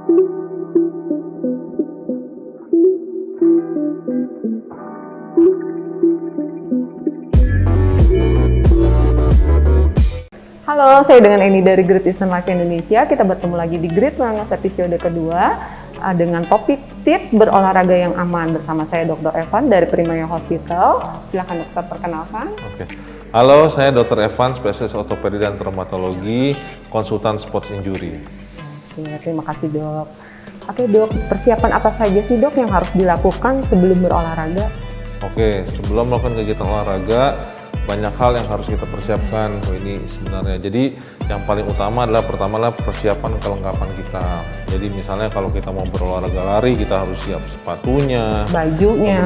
Halo, saya dengan Eni dari Great Eastern Life Indonesia. Kita bertemu lagi di Great Wellness episode kedua dengan topik tips berolahraga yang aman bersama saya Dr. Evan dari Primaya Hospital. Silakan dokter perkenalkan. Oke. Halo, saya Dr. Evan, spesialis ortopedi dan traumatologi, konsultan sports injury. Ya, terima kasih dok. Oke dok, persiapan apa saja sih dok yang harus dilakukan sebelum berolahraga? Oke, sebelum melakukan kegiatan olahraga, banyak hal yang harus kita persiapkan. Ini sebenarnya, jadi yang paling utama adalah pertama persiapan kelengkapan kita. Jadi misalnya kalau kita mau berolahraga lari, kita harus siap sepatunya, bajunya,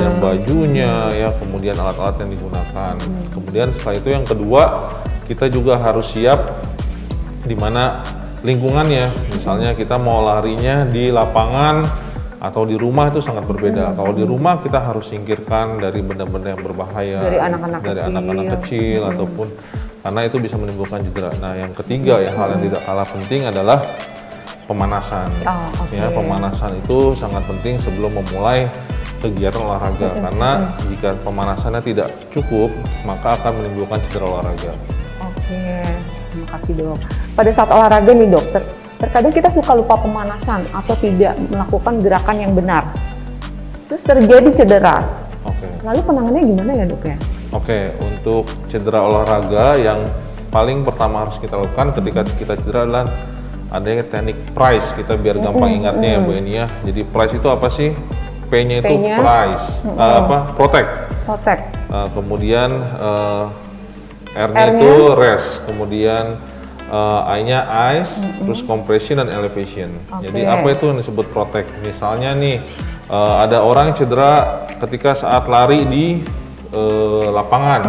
ya, kemudian alat-alat yang digunakan. Kemudian setelah itu yang kedua, kita juga harus siap di mana lingkungannya. Misalnya kita mau larinya di lapangan atau di rumah itu sangat berbeda. Kalau di rumah kita harus singkirkan dari benda-benda yang berbahaya, dari anak-anak kecil ataupun karena itu bisa menimbulkan cedera. Nah, yang ketiga ya, hal yang tidak kalah penting adalah pemanasan. Ya, pemanasan itu sangat penting sebelum memulai kegiatan olahraga karena jika pemanasannya tidak cukup, maka akan menimbulkan cedera olahraga. Oke, terima kasih dok. Pada saat olahraga nih dokter, terkadang kita suka lupa pemanasan atau tidak melakukan gerakan yang benar. Terus terjadi cedera. Lalu penanganannya gimana ya dok ya? Oke, untuk cedera olahraga yang paling pertama harus kita lakukan ketika kita cedera adalah adanya teknik price. Kita biar gampang ingatnya ya Bu Eni ya. Jadi price itu apa sih? P-nya itu price, protect. Kemudian R-nya itu rest. Kemudian I-nya ice, terus compression dan elevation. Jadi apa itu yang disebut protect? Misalnya nih ada orang yang cedera ketika saat lari di lapangan,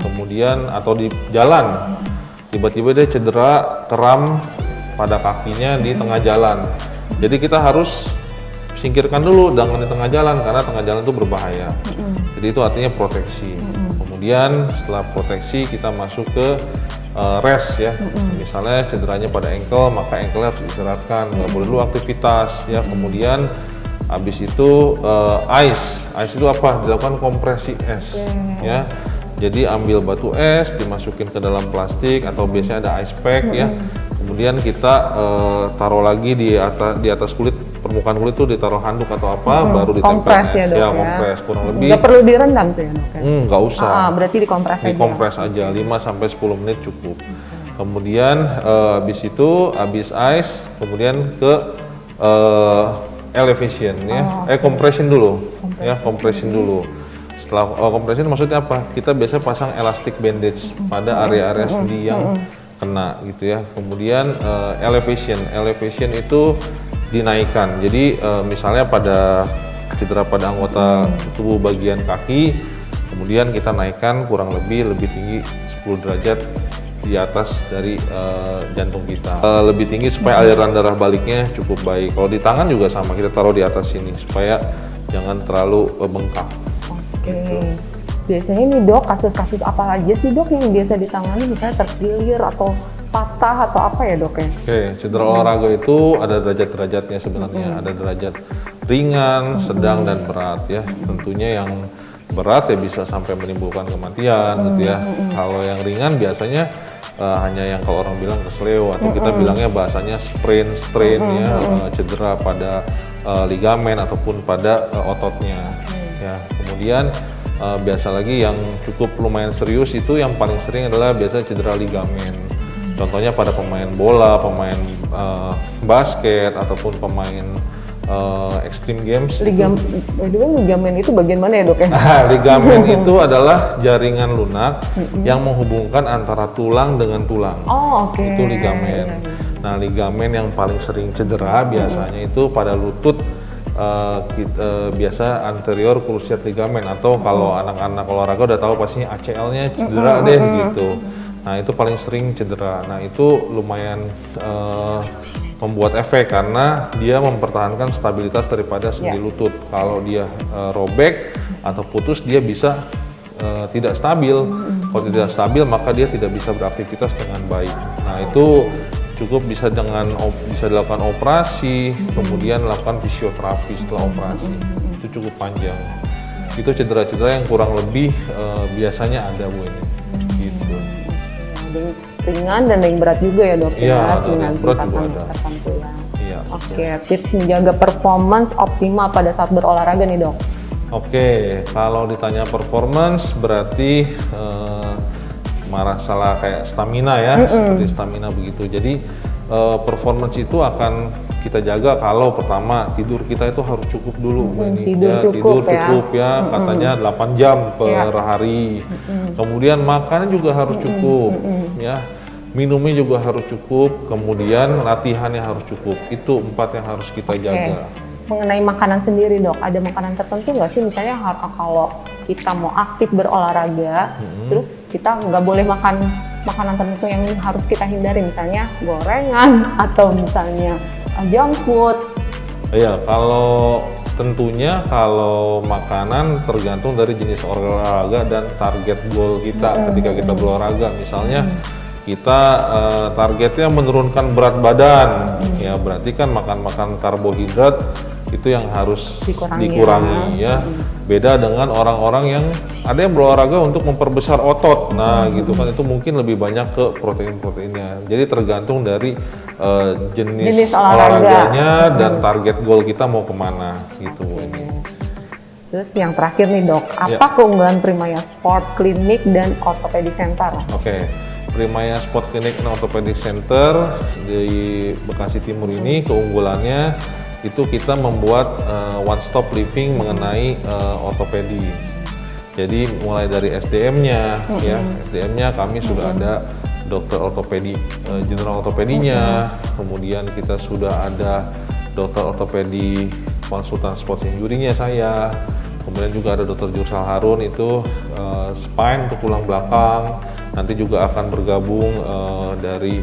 kemudian atau di jalan, tiba-tiba dia cedera kram pada kakinya di tengah jalan. Jadi kita harus singkirkan dulu dengan di tengah jalan karena tengah jalan itu berbahaya. Jadi itu artinya proteksi. Kemudian setelah proteksi kita masuk ke rest ya. Misalnya cederanya pada ankle, maka ankle harus diistirahatkan, nggak boleh dulu aktivitas ya. Kemudian habis itu ice itu apa? Dilakukan kompresi es ya. Jadi ambil batu es, dimasukin ke dalam plastik atau biasanya ada ice pack ya. Kemudian kita taruh lagi di atas kulit, permukaan kulit itu ditaruh handuk atau apa, baru ditempel es. Ya, kompres kurang lebih. Nggak perlu direndam tuh ya dok ya? Nggak usah. Berarti dikompres aja. 5-10 menit cukup. Kemudian habis ice, kemudian ke elevation ya. Compression dulu. Ya, compression dulu. Setelah compression maksudnya apa? Kita biasa pasang elastic bandage pada area-area sendi yang kena gitu ya. Kemudian elevation itu dinaikkan. Jadi misalnya pada cedera pada anggota tubuh bagian kaki, kemudian kita naikkan kurang lebih tinggi 10 derajat di atas dari jantung kita. Lebih tinggi supaya aliran darah baliknya cukup baik. Kalau di tangan juga sama, kita taruh di atas sini supaya jangan terlalu bengkak. Oke. Biasanya nih dok, kasus-kasus apa aja sih dok yang biasa ditangani, misalnya terkilir atau patah atau apa ya dok ya? Oke, cedera olahraga itu ada derajat-derajatnya sebenarnya. Ada derajat ringan, sedang, dan berat ya. Tentunya yang berat ya bisa sampai menimbulkan kematian gitu ya. Kalau yang ringan biasanya hanya yang kalau orang bilang kesleo atau kita bilangnya bahasanya sprain, strain ya, cedera pada ligamen ataupun pada ototnya. Ya, kemudian biasa lagi yang cukup lumayan serius itu yang paling sering adalah biasa cedera ligamen. Contohnya pada pemain bola, pemain basket ataupun pemain extreme games. Ligamen itu bagian mana ya dok ya? Ligamen itu adalah jaringan lunak yang menghubungkan antara tulang dengan tulang. Itu ligamen. Nah, ligamen yang paling sering cedera biasanya itu pada lutut. Biasa anterior cruciate ligament atau kalau anak-anak olahraga udah tahu pastinya ACL-nya cedera deh gitu. Nah, itu paling sering cedera. Nah, itu lumayan membuat efek karena dia mempertahankan stabilitas daripada sendi lutut. Kalau dia robek atau putus, dia bisa tidak stabil. Kalau tidak stabil, maka dia tidak bisa beraktivitas dengan baik. Nah, itu cukup bisa bisa dilakukan operasi, kemudian lakukan fisioterapi setelah operasi. Itu cukup panjang. Itu cedera-cedera yang kurang lebih biasanya ada Bu ini. Gitu. Ada yang ringan dan ada yang berat juga ya dok Iya, ya, ada dengan yang berat juga tingkatan ada. tertentu ya. Iya. Oke, tips menjaga performance optimal pada saat berolahraga nih dok. Oke, kalau ditanya performance berarti masalah kayak stamina ya, seperti stamina begitu. Jadi performance itu akan kita jaga kalau pertama tidur kita itu harus cukup dulu Bu ini. Tidur cukup ya, katanya 8 jam per hari. Kemudian makanan juga harus cukup ya. Minumnya juga harus cukup, kemudian latihannya harus cukup. Itu 4 yang harus kita jaga. Mengenai makanan sendiri dok, ada makanan tertentu nggak sih misalnya kalau kita mau aktif berolahraga, terus kita nggak boleh makan makanan tertentu yang harus kita hindari, misalnya gorengan atau misalnya junk food. Iya, kalau tentunya kalau makanan tergantung dari jenis olahraga dan target goal kita ketika kita berolahraga. Misalnya kita targetnya menurunkan berat badan, ya berarti kan makan karbohidrat itu yang harus dikurangi ya. Beda dengan orang-orang yang ada yang berolahraga untuk memperbesar otot, nah gitu kan itu mungkin lebih banyak ke protein-proteinnya. Jadi tergantung dari jenis olahraganya dan target goal kita mau kemana gitu. Terus yang terakhir nih dok, apa keunggulan Primaya Sport Clinic dan Orthopedic Center? Oke. Primaya Sport Clinic dan Orthopedic Center di Bekasi Timur ini keunggulannya itu kita membuat one stop living mengenai ortopedi. Jadi mulai dari SDM-nya ya, SDM-nya kami sudah ada dokter ortopedi, general ortopedinya, kemudian kita sudah ada dokter ortopedi konsultan sports injury-nya saya, kemudian juga ada dokter Jursal Harun itu spine untuk tulang belakang. Nanti juga akan bergabung dari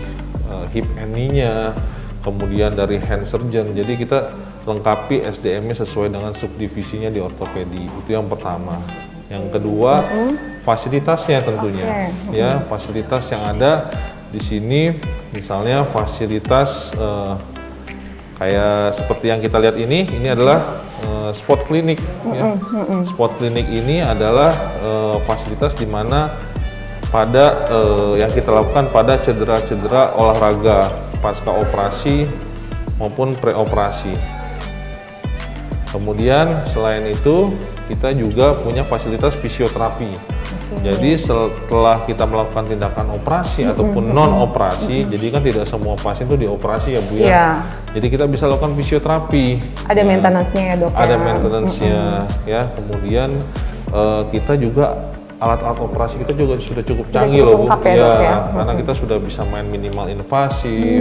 hip and knee-nya, kemudian dari hand surgeon. Jadi kita lengkapi SDM-nya sesuai dengan subdivisinya di ortopedi. Itu yang pertama. Yang kedua, fasilitasnya tentunya. Ya, fasilitas yang ada di sini, misalnya fasilitas kayak seperti yang kita lihat ini adalah sport clinic. Ya. Sport clinic ini adalah fasilitas di mana pada yang kita lakukan pada cedera-cedera olahraga pasca operasi maupun preoperasi. Kemudian selain itu kita juga punya fasilitas fisioterapi. Jadi setelah kita melakukan tindakan operasi ataupun non operasi, jadi kan tidak semua pasien itu dioperasi ya Bu ya. Jadi kita bisa lakukan fisioterapi. Ada maintenance-nya ya dok? Ada maintenance-nya ya. Kemudian kita juga alat-alat operasi kita juga sudah cukup canggih loh Bu. Ya, karena kita sudah bisa main minimal invasif.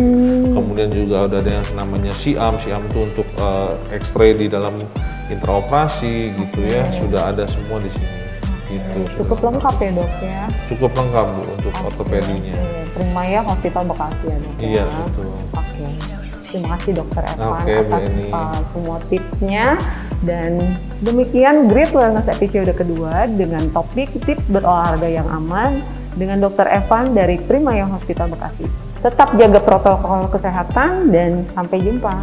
Kemudian juga udah ada yang namanya SIAM. SIAM itu untuk X-ray di dalam intraoperasi gitu ya. Sudah ada semua di sini. Gitu. Cukup lengkap ya dok ya? Cukup lengkap Bu untuk ortopedinya. Primaya Hospital Bekasi ya dok? Iya betul. Terima kasih Dokter Evan atas semua tipsnya. Dan demikian Great Wellness episode kedua dengan topik tips berolahraga yang aman dengan Dokter Evan dari Primaya Hospital Bekasi. Tetap jaga protokol kesehatan dan sampai jumpa.